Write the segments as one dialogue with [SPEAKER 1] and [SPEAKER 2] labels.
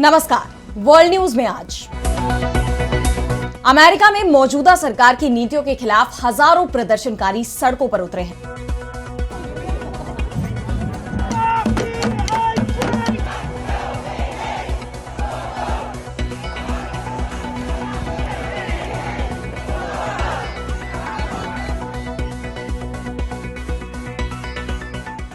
[SPEAKER 1] नमस्कार। World news में आज अमेरिका में मौजूदा सरकार की नीतियों के खिलाफ हजारों प्रदर्शनकारी सड़कों पर उतरे हैं।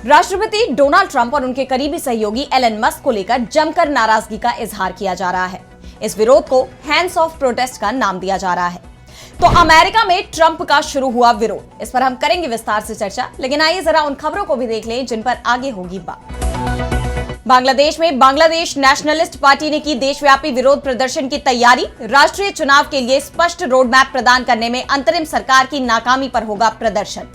[SPEAKER 1] राष्ट्रपति डोनाल्ड ट्रंप और उनके करीबी सहयोगी एलन मस्क को लेकर जमकर नाराजगी का इजहार किया जा रहा है। इस विरोध को हैंड्स ऑफ प्रोटेस्ट का नाम दिया जा रहा है। तो अमेरिका में ट्रंप का शुरू हुआ विरोध, इस पर हम करेंगे विस्तार से चर्चा, लेकिन आइए जरा उन खबरों को भी देख लें जिन पर आगे होगी बात। बांग्लादेश में बांग्लादेश नेशनलिस्ट पार्टी ने की देशव्यापी विरोध प्रदर्शन की तैयारी। राष्ट्रीय चुनाव के लिए स्पष्ट रोड मैप प्रदान करने में अंतरिम सरकार की नाकामी पर होगा प्रदर्शन।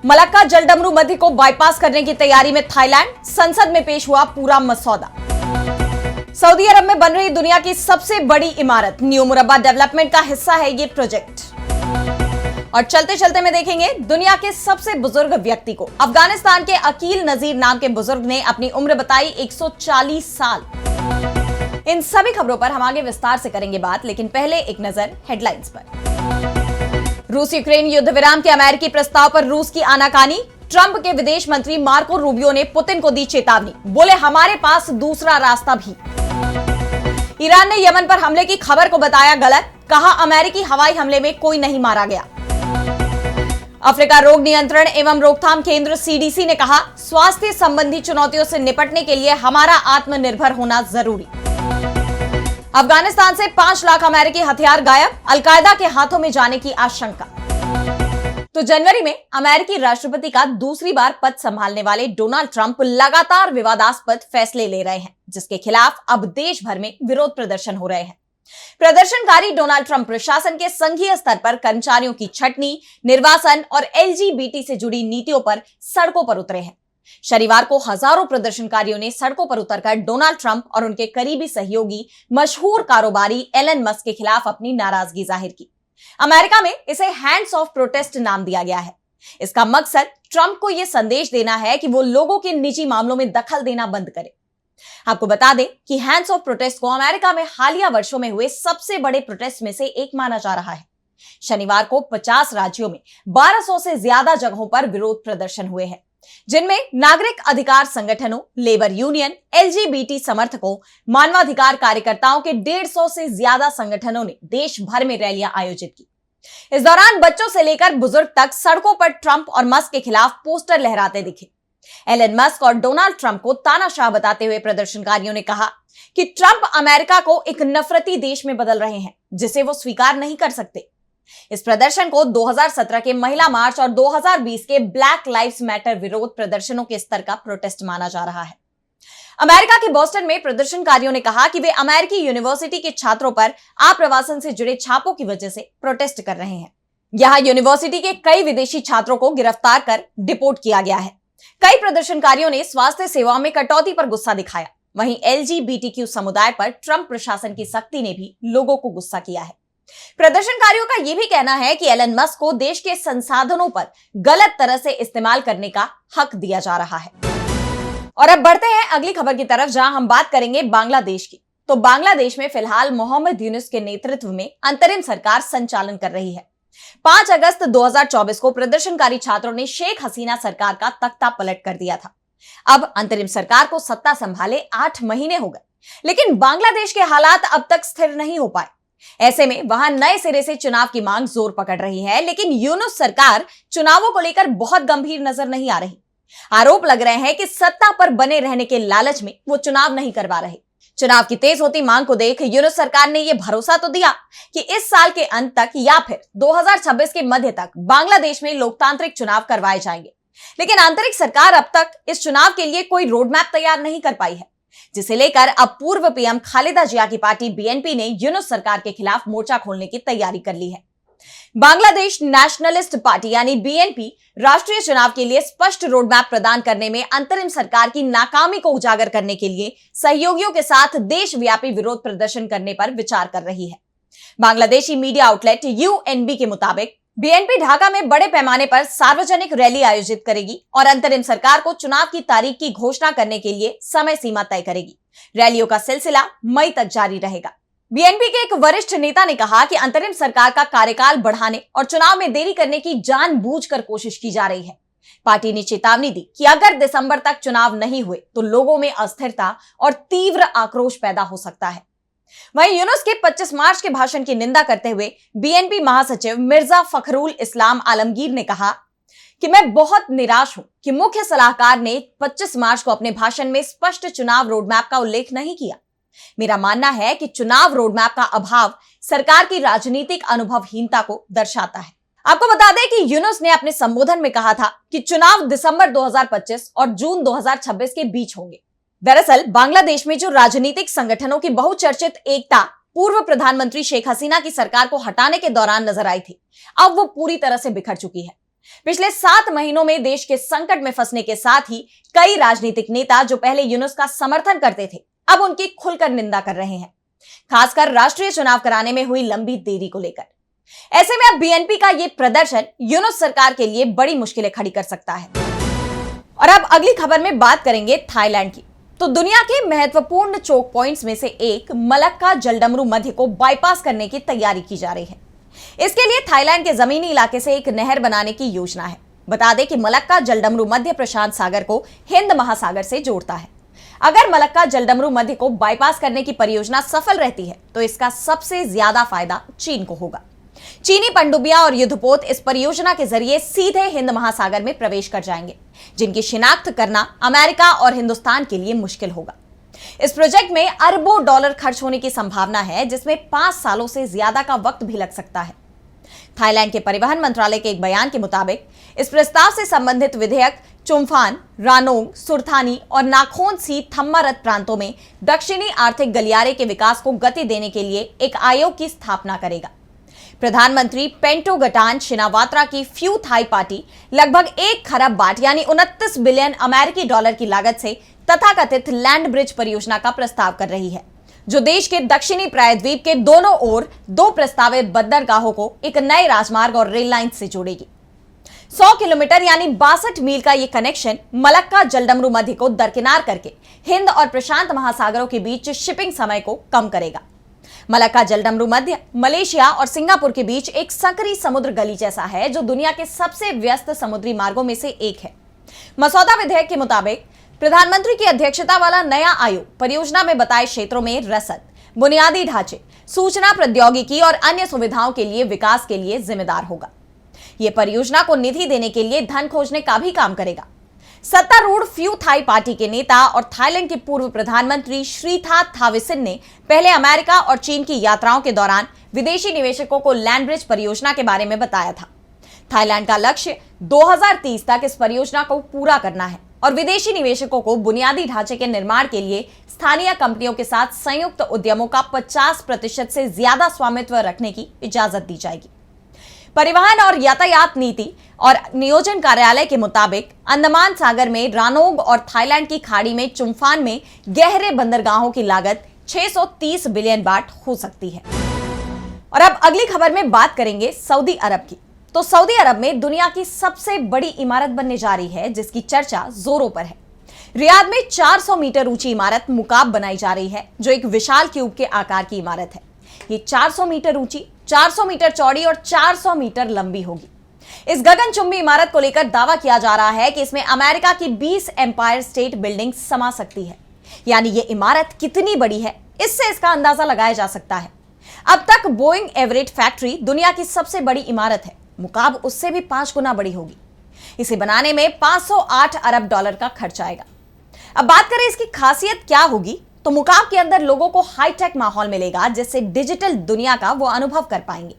[SPEAKER 1] मलक्का जलडमरू मध्य को बाईपास करने की तैयारी में थाईलैंड, संसद में पेश हुआ पूरा मसौदा। सऊदी अरब में बन रही दुनिया की सबसे बड़ी इमारत न्यू मुरब्बा डेवलपमेंट का हिस्सा है ये प्रोजेक्ट। और चलते चलते में देखेंगे दुनिया के सबसे बुजुर्ग व्यक्ति को। अफगानिस्तान के अकील नजीर नाम के बुजुर्ग ने अपनी उम्र बताई 140 साल। इन सभी खबरों पर हम आगे विस्तार से करेंगे बात, लेकिन पहले एक नजर हेडलाइंस पर। रूस यूक्रेन युद्ध विराम के अमेरिकी प्रस्ताव पर रूस की आनाकानी। ट्रंप के विदेश मंत्री मार्को रूबियो ने पुतिन को दी चेतावनी, बोले हमारे पास दूसरा रास्ता भी। ईरान ने यमन पर हमले की खबर को बताया गलत, कहा अमेरिकी हवाई हमले में कोई नहीं मारा गया। अफ्रीका रोग नियंत्रण एवं रोकथाम केंद्र सीडीसी ने कहा स्वास्थ्य संबंधी चुनौतियों से निपटने के लिए हमारा आत्मनिर्भर होना जरूरी। अफगानिस्तान से 5 लाख अमेरिकी हथियार गायब, अलकायदा के हाथों में जाने की आशंका। तो जनवरी में अमेरिकी राष्ट्रपति का दूसरी बार पद संभालने वाले डोनाल्ड ट्रंप लगातार विवादास्पद फैसले ले रहे हैं, जिसके खिलाफ अब देश भर में विरोध प्रदर्शन हो रहे हैं। प्रदर्शनकारी डोनाल्ड ट्रंप प्रशासन के संघीय स्तर पर कर्मचारियों की छटनी, निर्वासन और एलजीबीटी से जुड़ी नीतियों पर सड़कों पर उतरे हैं। शनिवार को हजारों प्रदर्शनकारियों ने सड़कों पर उतरकर डोनाल्ड ट्रंप और उनके करीबी सहयोगी मशहूर कारोबारी एलन मस्क के खिलाफ अपनी नाराजगी जाहिर की। अमेरिका में इसे हैंड्स ऑफ प्रोटेस्ट नाम दिया गया है। इसका मकसद ट्रंप को यह संदेश देना है कि वो लोगों के निजी मामलों में दखल देना बंद करे। आपको बता दें कि हैंड्स ऑफ प्रोटेस्ट को अमेरिका में हालिया वर्षों में हुए सबसे बड़े प्रोटेस्ट में से एक माना जा रहा है। शनिवार को 50 राज्यों में 1200 से ज्यादा जगहों पर विरोध प्रदर्शन हुए हैं, जिनमें नागरिक अधिकार संगठनों, लेबर यूनियन, एलजीबीटी समर्थकों, मानवाधिकार कार्यकर्ताओं के 150 से ज्यादा संगठनों ने देश भर में रैलियां आयोजित की। इस दौरान बच्चों से लेकर बुजुर्ग तक सड़कों पर ट्रंप और मस्क के खिलाफ पोस्टर लहराते दिखे। एलन मस्क और डोनाल्ड ट्रंप को तानाशाह बताते हुए प्रदर्शनकारियों ने कहा कि ट्रंप अमेरिका को एक नफरती देश में बदल रहे हैं, जिसे वो स्वीकार नहीं कर सकते। इस प्रदर्शन को 2017 के महिला मार्च और 2020 के ब्लैक लाइव्स मैटर विरोध प्रदर्शनों के स्तर का प्रोटेस्ट माना जा रहा है। अमेरिका के बोस्टन में प्रदर्शनकारियों ने कहा कि वे अमेरिकी यूनिवर्सिटी के छात्रों पर आप्रवासन से जुड़े छापों की वजह से प्रोटेस्ट कर रहे हैं। यहां यूनिवर्सिटी के कई विदेशी छात्रों को गिरफ्तार कर डिपोर्ट किया गया है। कई प्रदर्शनकारियों ने स्वास्थ्य सेवाओं में कटौती पर गुस्सा दिखाया। वहीं एलजीबीटीक्यू समुदाय पर ट्रंप प्रशासन की सख्ती ने भी लोगों को गुस्सा किया है। प्रदर्शनकारियों का यह भी कहना है कि एलन मस्क को देश के संसाधनों पर गलत तरह से इस्तेमाल करने का हक दिया जा रहा है। और अब बढ़ते हैं अगली खबर की तरफ, जहां हम बात करेंगे बांग्लादेश की। तो बांग्लादेश में फिलहाल मोहम्मद यूनुस के नेतृत्व में अंतरिम सरकार संचालन कर रही है। 5 अगस्त 2024 को प्रदर्शनकारी छात्रों ने शेख हसीना सरकार का तख्ता पलट कर दिया था। अब अंतरिम सरकार को सत्ता संभाले 8 महीने हो गए, लेकिन बांग्लादेश के हालात अब तक स्थिर नहीं हो पाए। ऐसे में वहां नए सिरे से चुनाव की मांग जोर पकड़ रही है, लेकिन यूनुस सरकार चुनावों को लेकर बहुत गंभीर नजर नहीं आ रही। आरोप लग रहे हैं कि सत्ता पर बने रहने के लालच में वो चुनाव नहीं करवा रहे। चुनाव की तेज होती मांग को देख यूनुस सरकार ने यह भरोसा तो दिया कि इस साल के अंत तक या फिर 2026 के मध्य तक बांग्लादेश में लोकतांत्रिक चुनाव करवाए जाएंगे, लेकिन आंतरिक सरकार अब तक इस चुनाव के लिए कोई रोड मैप तैयार नहीं कर पाई है, जिसे लेकर अब पूर्व पीएम खालिदा जिया की पार्टी बीएनपी ने यूनुस सरकार के खिलाफ मोर्चा खोलने की तैयारी कर ली है। बांग्लादेश नेशनलिस्ट पार्टी यानी बीएनपी राष्ट्रीय चुनाव के लिए स्पष्ट रोड मैप प्रदान करने में अंतरिम सरकार की नाकामी को उजागर करने के लिए सहयोगियों के साथ देशव्यापी विरोध प्रदर्शन करने पर विचार कर रही है। बांग्लादेशी मीडिया आउटलेट यूएनबी के मुताबिक बीएनपी ढाका में बड़े पैमाने पर सार्वजनिक रैली आयोजित करेगी और अंतरिम सरकार को चुनाव की तारीख की घोषणा करने के लिए समय सीमा तय करेगी। रैलियों का सिलसिला मई तक जारी रहेगा। बीएनपी के एक वरिष्ठ नेता ने कहा कि अंतरिम सरकार का कार्यकाल बढ़ाने और चुनाव में देरी करने की जानबूझकर कोशिश की जा रही है। पार्टी ने चेतावनी दी कि अगर दिसंबर तक चुनाव नहीं हुए तो लोगों में अस्थिरता और तीव्र आक्रोश पैदा हो सकता है। वहीं यूनुस के 25 मार्च के भाषण की निंदा करते हुए बीएनपी महासचिव मिर्जा फखरुल इस्लाम आलमगीर ने कहा कि मैं बहुत निराश हूं कि मुख्य सलाहकार ने 25 मार्च को अपने भाषण में स्पष्ट चुनाव रोडमैप का उल्लेख नहीं किया। मेरा मानना है कि चुनाव रोडमैप का अभाव सरकार की राजनीतिक अनुभवहीनता को दर्शाता है। आपको बता दें कि यूनुस ने अपने संबोधन में कहा था कि चुनाव दिसंबर 2025 और जून 2026 के बीच होंगे। दरअसल बांग्लादेश में जो राजनीतिक संगठनों की बहुचर्चित एकता पूर्व प्रधानमंत्री शेख हसीना की सरकार को हटाने के दौरान नजर आई थी, अब वो पूरी तरह से बिखर चुकी है। पिछले 7 महीनों में देश के संकट में फंसने के साथ ही कई राजनीतिक नेता जो पहले यूनुस का समर्थन करते थे, अब उनकी खुलकर निंदा कर रहे हैं, खासकर राष्ट्रीय चुनाव कराने में हुई लंबी देरी को लेकर। ऐसे में अब बीएनपी का यह प्रदर्शन यूनुस सरकार के लिए बड़ी मुश्किलें खड़ी कर सकता है। और अब अगली खबर में बात करेंगे थाईलैंड की। तो दुनिया के महत्वपूर्ण चोक पॉइंट्स में से एक मलक्का जलडमरू मध्य को बाईपास करने की तैयारी की जा रही है। इसके लिए थाईलैंड के जमीनी इलाके से एक नहर बनाने की योजना है। बता दें कि मलक्का जलडमरू मध्य प्रशांत सागर को हिंद महासागर से जोड़ता है। अगर मलक्का जलडमरू मध्य को बाईपास करने की परियोजना सफल रहती है तो इसका सबसे ज्यादा फायदा चीन को होगा। चीनी पनडुब्बियां और युद्धपोत इस परियोजना के जरिए सीधे हिंद महासागर में प्रवेश कर जाएंगे, जिनकी शिनाख्त करना अमेरिका और हिंदुस्तान के लिए मुश्किल होगा। इस प्रोजेक्ट में अरबों डॉलर खर्च होने की संभावना है, जिसमें 5 सालों से ज्यादा का वक्त भी लग सकता है। थाईलैंड के परिवहन मंत्रालय के एक बयान के मुताबिक इस प्रस्ताव से संबंधित विधेयक चुम्फान, रानोंग, सुरथानी और नाखोन सी थम्मारत प्रांतों में दक्षिणी आर्थिक गलियारे के विकास को गति देने के लिए एक आयोग की स्थापना करेगा। प्रधानमंत्री पेंटोगटान शिनावात्रा की फ्यू थाई पार्टी लगभग 1 खरब बाट यानी 29 बिलियन अमेरिकी डॉलर की लागत से तथाकथित लैंड ब्रिज परियोजना का प्रस्ताव कर रही है, जो देश के दक्षिणी प्रायद्वीप के दोनों ओर 2 प्रस्तावित बंदरगाहों को एक नए राजमार्ग और रेल लाइन से जोड़ेगी। 100 किलोमीटर यानी 62 मील का यह कनेक्शन मलक्का जलडमरू मध्य को दरकिनार करके हिंद और प्रशांत महासागरों के बीच शिपिंग समय को कम करेगा। मलक्का जलडमरू मध्य मलेशिया और सिंगापुर के बीच एक संकरी समुद्र गली जैसा है, जो दुनिया के सबसे व्यस्त समुद्री मार्गों में से एक है। मसौदा विधेयक के मुताबिक प्रधानमंत्री की अध्यक्षता वाला नया आयोग परियोजना में बताए क्षेत्रों में रसद, बुनियादी ढांचे, सूचना प्रौद्योगिकी और अन्य सुविधाओं के लिए विकास के लिए जिम्मेदार होगा। यह परियोजना को निधि देने के लिए धन खोजने का भी काम करेगा। सत्तारूढ़ फ्यू थाई पार्टी के नेता और थाईलैंड के पूर्व प्रधानमंत्री श्रीथा थाविसिन ने पहले अमेरिका और चीन की यात्राओं के दौरान विदेशी निवेशकों को लैंड ब्रिज परियोजना के बारे में बताया था। थाईलैंड का लक्ष्य 2030 तक इस परियोजना को पूरा करना है और विदेशी निवेशकों को बुनियादी ढांचे के निर्माण के लिए स्थानीय कंपनियों के साथ संयुक्त उद्यमों का 50% से ज्यादा स्वामित्व रखने की इजाजत दी जाएगी। परिवहन और यातायात नीति और नियोजन कार्यालय के मुताबिक अंडमान सागर में रानोंग और थाईलैंड की खाड़ी में चुम्फान में गहरे बंदरगाहों की लागत 630 बिलियन बाट हो सकती है। और अब अगली खबर में बात करेंगे सऊदी अरब की। तो सऊदी अरब में दुनिया की सबसे बड़ी इमारत बनने जा रही है, जिसकी चर्चा जोरों पर है। रियाद में 400 मीटर ऊंची इमारत मुकाब बनाई जा रही है, जो एक विशाल क्यूब के आकार की इमारत है। ये 400 मीटर ऊंची, 400 मीटर चौड़ी और 400 मीटर लंबी होगी। इस गगनचुंबी इमारत को लेकर दावा किया जा रहा है कि इसमें अमेरिका की 20 एम्पायर स्टेट बिल्डिंग समा सकती है। यानी ये इमारत कितनी बड़ी है, इससे इसका अंदाजा लगाया जा सकता है। अब तक बोइंग एवरेट फैक्ट्री दुनिया की सबसे बड़ी इमारत है, मुकाब उससे भी 5 गुना बड़ी होगी। इसे बनाने में 508 अरब डॉलर का खर्च आएगा। अब बात करें इसकी खासियत क्या होगी, तो मुकाब के अंदर लोगों को हाईटेक माहौल मिलेगा, जिससे डिजिटल दुनिया का वो अनुभव कर पाएंगे।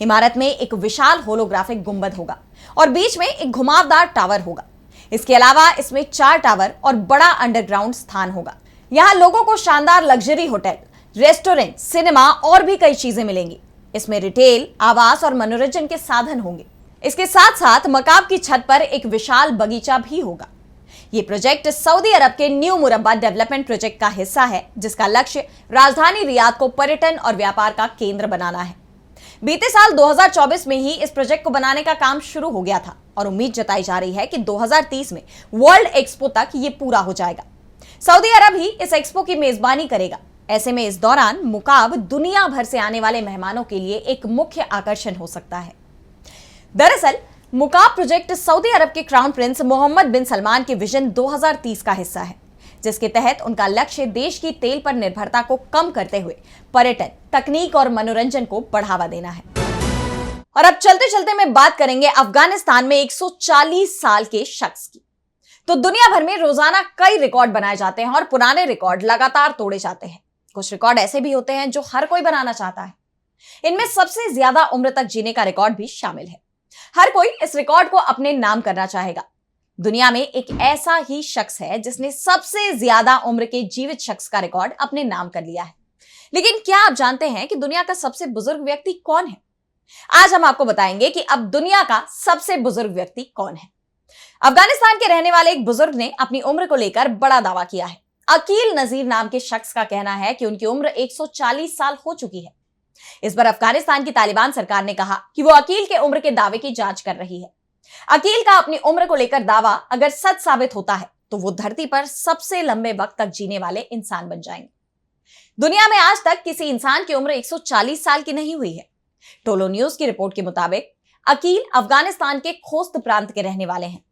[SPEAKER 1] इमारत में एक विशाल होलोग्राफिक गुंबद होगा और बीच में एक घुमावदार टावर होगा। इसके अलावा इसमें 4 टावर और बड़ा अंडरग्राउंड स्थान होगा। यहाँ लोगों को शानदार लग्जरी होटल, रेस्टोरेंट, सिनेमा और भी कई चीजें मिलेंगी। इसमें रिटेल, आवास और मनोरंजन के साधन होंगे। इसके साथ साथ मकाब की छत पर एक विशाल बगीचा भी होगा। ये प्रोजेक्ट सऊदी अरब के न्यू मुरब्बा डेवलपमेंट प्रोजेक्ट का हिस्सा है, जिसका लक्ष्य राजधानी रियाद को पर्यटन और व्यापार का केंद्र बनाना है। बीते साल 2024 में ही इस प्रोजेक्ट को बनाने का काम शुरू हो गया था और उम्मीद जताई जा रही है कि 2030 में वर्ल्ड एक्सपो तक ये पूरा हो जाएगा। सऊदी अरब ही इस एक्सपो की मेजबानी करेगा। ऐसे में इस दौरान मुकाब दुनिया भर से आने वाले मेहमानों के लिए एक मुख्य आकर्षण हो सकता है। दरअसल मुकाब प्रोजेक्ट सऊदी अरब के क्राउन प्रिंस मोहम्मद बिन सलमान के विजन 2030 का हिस्सा है, जिसके तहत उनका लक्ष्य देश की तेल पर निर्भरता को कम करते हुए पर्यटन, तकनीक और मनोरंजन को बढ़ावा देना है। और अब चलते चलते मैं बात करेंगे अफगानिस्तान में 140 साल के शख्स की। तो दुनिया भर में रोजाना कई रिकॉर्ड बनाए जाते हैं और पुराने रिकॉर्ड लगातार तोड़े जाते हैं। कुछ रिकॉर्ड ऐसे भी होते हैं जो हर कोई बनाना चाहता है। इनमें सबसे ज्यादा उम्र तक जीने का रिकॉर्ड भी शामिल है। हर कोई इस रिकॉर्ड को अपने नाम करना चाहेगा। दुनिया में एक ऐसा ही शख्स है जिसने सबसे ज्यादा उम्र के जीवित शख्स का रिकॉर्ड अपने नाम कर लिया है। लेकिन क्या आप जानते हैं कि दुनिया का सबसे बुजुर्ग व्यक्ति कौन है? आज हम आपको बताएंगे कि अब दुनिया का सबसे बुजुर्ग व्यक्ति कौन है। अफगानिस्तान के रहने वाले एक बुजुर्ग ने अपनी उम्र को लेकर बड़ा दावा किया है। अकील नजीर नाम के शख्स का कहना है कि उनकी उम्र 140 साल हो चुकी है। इस बार अफगानिस्तान की तालिबान सरकार ने कहा कि वो अकील के उम्र के दावे की जांच कर रही है। अकील का अपनी उम्र को लेकर दावा अगर सच साबित होता है तो वो धरती पर सबसे लंबे वक्त तक जीने वाले इंसान बन जाएंगे। दुनिया में आज तक किसी इंसान की उम्र 140 साल की नहीं हुई है। टोलो न्यूज की रिपोर्ट के मुताबिक अकील अफगानिस्तान के खोस्त प्रांत के रहने वाले हैं।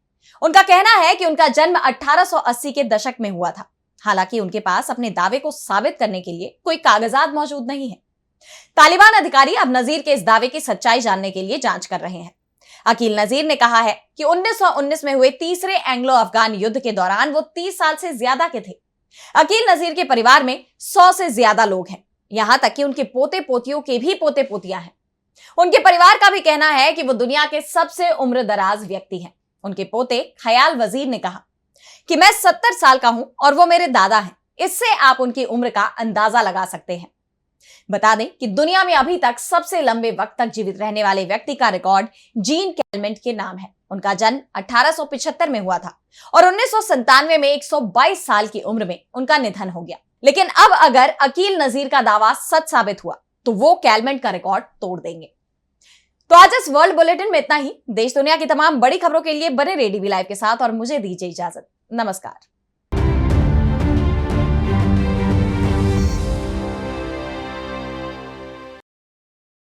[SPEAKER 1] उनका कहना है कि उनका जन्म 1880 के दशक में हुआ था। हालांकि उनके पास अपने दावे को साबित करने के लिए कोई कागजात मौजूद नहीं है। तालिबान अधिकारी अब नजीर के इस दावे की सच्चाई जानने के लिए जांच कर रहे हैं। अकील नजीर ने कहा है कि 1919 में हुए तीसरे एंग्लो अफगान युद्ध के दौरान वो 30 साल से ज्यादा के थे। अकील नजीर के परिवार में 100 से ज्यादा लोग हैं, यहां तक कि उनके पोते पोतियों के भी पोते पोतियां हैं। उनके परिवार का भी कहना है कि वो दुनिया के सबसे उम्र दराज व्यक्ति हैं। उनके पोते खयाल वजीर ने कहा कि मैं 70 साल का हूं और वो मेरे दादा हैं। इससे आप उनकी उम्र का अंदाजा लगा सकते हैं। बता दें कि दुनिया में अभी तक सबसे लंबे वक्त तक जीवित रहने वाले व्यक्ति का रिकॉर्ड जीन कैलमेंट के नाम है। उनका जन्म 1875 में हुआ था और 1997 में 122 साल की उम्र में उनका निधन हो गया। लेकिन अब अगर अकील नजीर का दावा सच साबित हुआ तो वो कैलमेंट का रिकॉर्ड तोड़ देंगे। तो आज इस वर्ल्ड बुलेटिन में इतना ही। देश दुनिया की तमाम बड़ी खबरों के लिए बने रहिए DV लाइव के साथ और मुझे दीजिए इजाजत। नमस्कार।